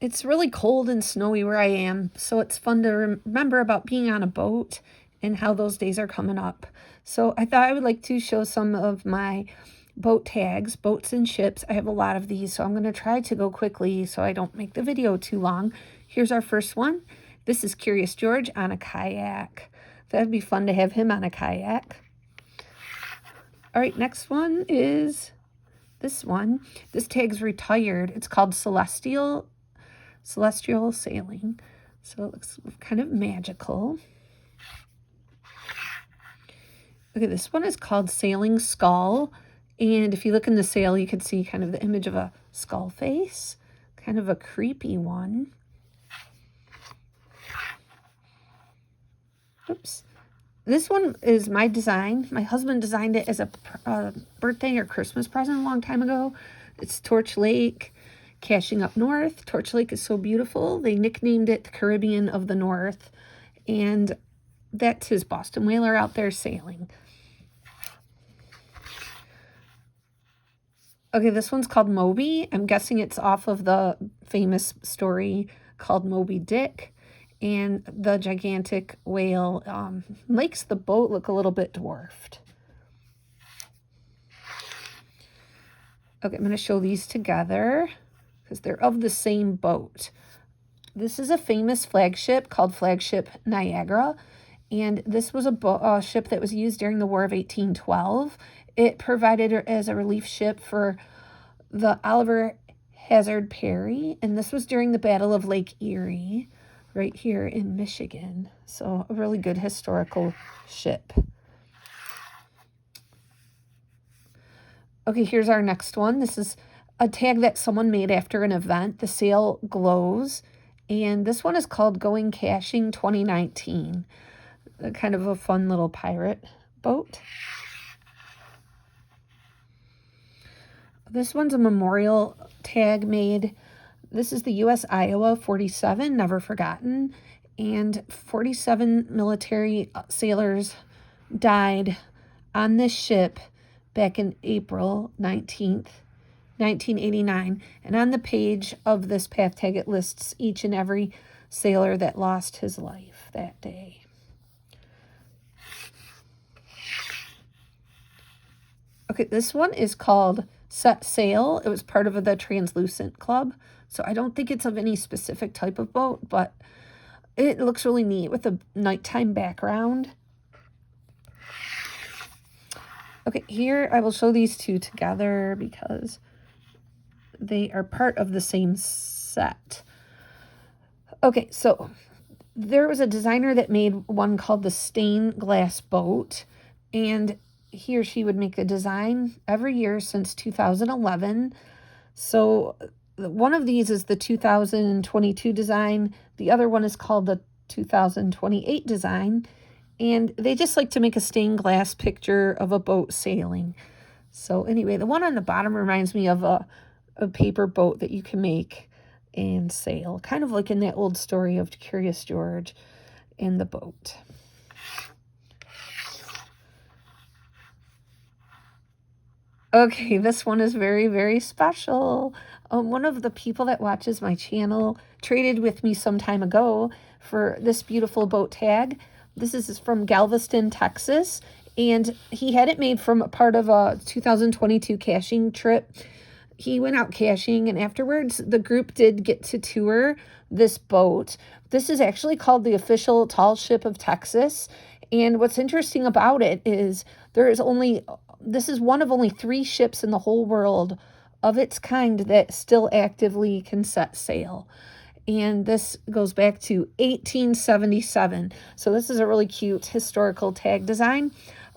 It's really cold and snowy where I am, so it's fun to remember about being on a boat and how those days are coming up. So I thought I would like to show some of my boat tags, boats and ships. I have a lot of these, so I'm going to try to go quickly so I don't make the video too long. Here's our first one. This is Curious George on a kayak. That'd be fun to have him on a kayak. All right, next one is this one. This tag's retired. It's called Celestial Sailing. So it looks kind of magical. Okay, this one is called Sailing Skull. And if you look in the sail, you can see kind of the image of a skull face. Kind of a creepy one. Oops. This one is my design. My husband designed it as a birthday or Christmas present a long time ago. It's Torch Lake, caching up north. Torch Lake is so beautiful. They nicknamed it the Caribbean of the North. And that's his Boston whaler out there sailing. Okay, this one's called Moby. I'm guessing it's off of the famous story called Moby Dick. And the gigantic whale makes the boat look a little bit dwarfed. Okay, I'm going to show these together because they're of the same boat. This is a famous flagship called Flagship Niagara. And this was a ship that was used during the War of 1812. It provided as a relief ship for the Oliver Hazard Perry. And this was during the Battle of Lake Erie, right here in Michigan. So a really good historical ship. Okay, here's our next one. This is a tag that someone made after an event. The sail glows. And this one is called Going Caching 2019. Kind of a fun little pirate boat. This one's a memorial tag made. This is the U.S. Iowa 47, never forgotten. And 47 military sailors died on this ship back in April 19th, 1989. And on the page of this path tag, it lists each and every sailor that lost his life that day. Okay, this one is called Set Sail. It was part of the Translucent Club. So I don't think it's of any specific type of boat, but it looks really neat with a nighttime background. Okay, here I will show these two together because they are part of the same set. Okay, so there was a designer that made one called the Stained Glass Boat, and he or she would make a design every year since 2011. So one of these is the 2022 design. The other one is called the 2028 design. And they just like to make a stained glass picture of a boat sailing. So anyway, the one on the bottom reminds me of a paper boat that you can make and sail. Kind of like in that old story of Curious George and the boat. Okay, this one is very, very special. One of the people that watches my channel traded with me some time ago for this beautiful boat tag. This is from Galveston, Texas, and he had it made from a part of a 2022 caching trip. He went out caching, and afterwards, the group did get to tour this boat. This is actually called the official tall ship of Texas, and what's interesting about it is this is one of only 3 ships in the whole world of its kind that still actively can set sail. And this goes back to 1877. So this is a really cute historical tag design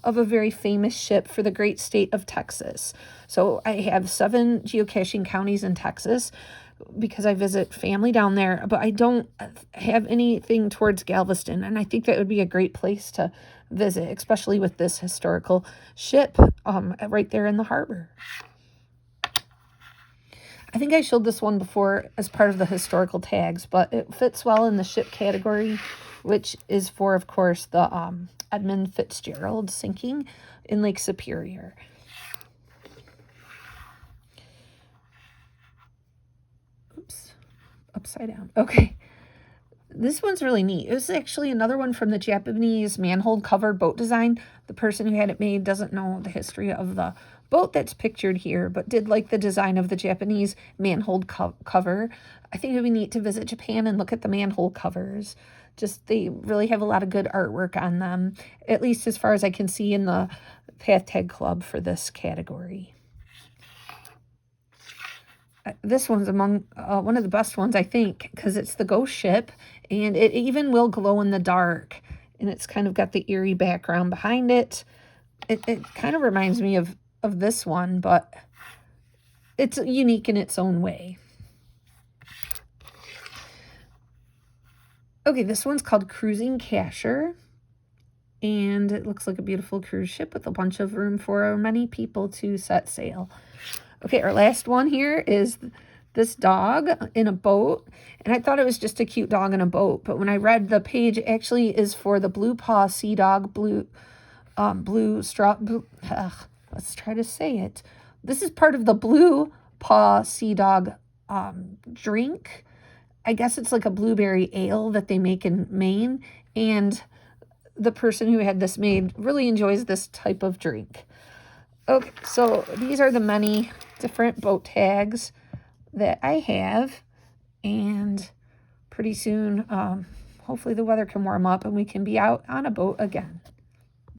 of a very famous ship for the great state of Texas. So I have 7 geocaching counties in Texas because I visit family down there, but I don't have anything towards Galveston. And I think that would be a great place to visit, especially with this historical ship right there in the harbor. I think I showed this one before as part of the historical tags, but it fits well in the ship category, which is for, of course, the Edmund Fitzgerald sinking in Lake Superior. Oops. upside down. Okay. This one's really neat. It was actually another one from the Japanese manhole cover boat design. The person who had it made doesn't know the history of the boat that's pictured here, but did like the design of the Japanese manhole cover. I think it would be neat to visit Japan and look at the manhole covers. Just they really have a lot of good artwork on them, at least as far as I can see in the Pathtag Club for this category. This one's among one of the best ones, I think, because it's the ghost ship, and it even will glow in the dark, and it's kind of got the eerie background behind it. It kind of reminds me of this one, but it's unique in its own way. Okay, this one's called Cruising Casher, and it looks like a beautiful cruise ship with a bunch of room for many people to set sail. Okay, our last one here is this dog in a boat, and I thought it was just a cute dog in a boat, but when I read the page, it actually is for the Blue Paw Sea Dog let's try to say it. This is part of the Blue Paw Sea Dog drink. I guess it's like a blueberry ale that they make in Maine, and the person who had this made really enjoys this type of drink. Okay, so these are the many different boat tags that I have, and pretty soon, hopefully the weather can warm up and we can be out on a boat again.